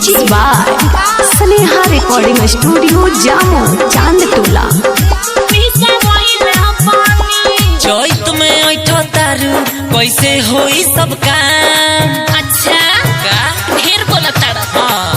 Mix by Sneha recording studio Jamo Chandtola. चैत में ऐठो तारू कैसे होई सब काम। अच्छा का ढेर बोलत तारा। हाँ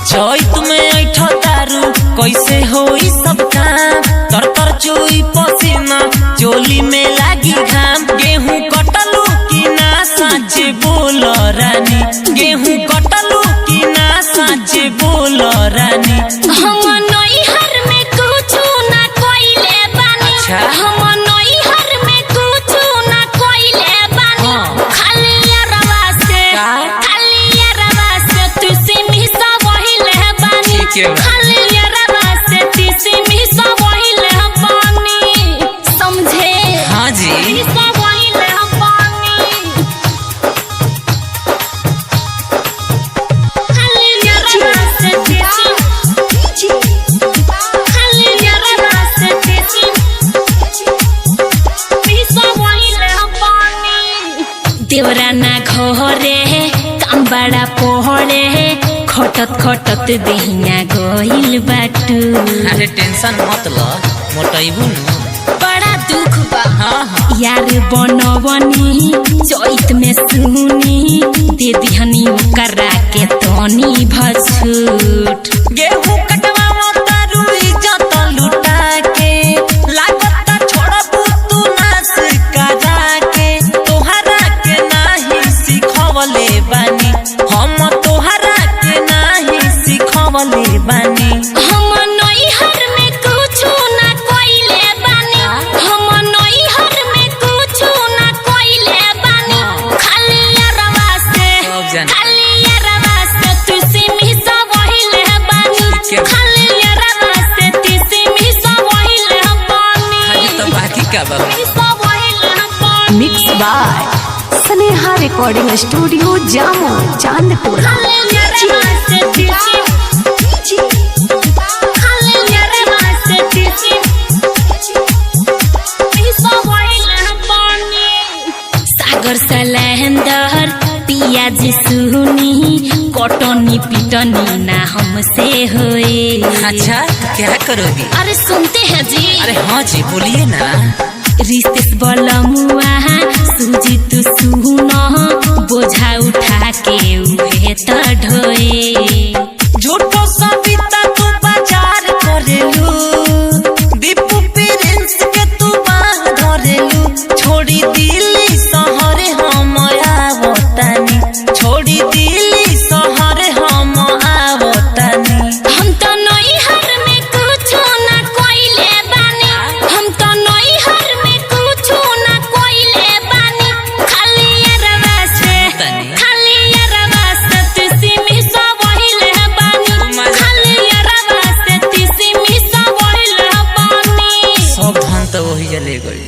चैत में ऐठो तारू कैसे होई सब काम। तर तर चोई पसीना चोली में लागी घाम। गेहूं कटलू की ना साचे बोल रानी। गेहूं कटलू की ना साचे बोल रानी। हम नैहर में कुछु ना कोइले बानी। अच्छा। हम नैहर में कुछु ना कोइले बानी। हाँ। खाली अरवा से का? खाली अरवा से तुसी मिसा वहिले बानी। ठीक है बा। खाली अरवा से तुसी मिसा वहिले बानी। समझे? हाँ जी मिसा वहिले बानी। खाली अरवा से तुसी खाली अरवा से तुसी मिसा वहिले बानी। देवरा ना घरे काम बड़ा पहरे खटत खटत देहिया गइल बाटू। अरे टेंशन मत ल मोटैबू न। बड़ा दुख बा हाँ हाँ यार बनवनी चैत में सुनी दे दिहनी करा के तनी भछूट। गेहूं कटवा तारू इज्जत लुटा के। लागत छोड़बू तू नास करा के। तोहरा के नाही सिखवले बानी। हम तोहरा के नाही सिखवले बानी। हम नैहर में कुछु ना कोइले बानी। हम नैहर में कुछु ना कोइले बानी। खाली अरवा से सब जाने। खाली अरवा से तुसी मिसा वहिले बानी। ठीक है। खाली अरवा से तुसी मिसा वहिले बानी। अरे तो बाकी का बाबू। मिसा वहिले बानी। Mix by Sneha recording studio Jamo Chandtola. खाली अरवा से तुसी खाली अरवा से तुसी मिसा वहिले बानी। सागर सलहंदर पियाज सुनी कटनी पिटनी ना हमसे होए। अच्छा क्या करोगी। अरे सुनते हैं जी। अरे हाँ जी बोलिए ना। रिश्ते बलमुआ सूजी तू सुना बोझा उठा के उहे त ढोए। झूठो सविता तू बाजार करेलू। दीपू प्रिंस के तू बाह धरेलू। छोड़ी दिल्ली शहर हम आवतानी। छोड़ी दिल्ली शहर हम आवतानी। हम तो नैहर में कुछु ना कोइले बानी। हम तो नैहर में कुछु ना कोइले बानी। खाली अरवा से तनी। खाली अरवा से तुसी मिसा वहिले बानी। खाली अरवा से तुसी मिसा वहिले बानी। सब धन तो वही जले गई।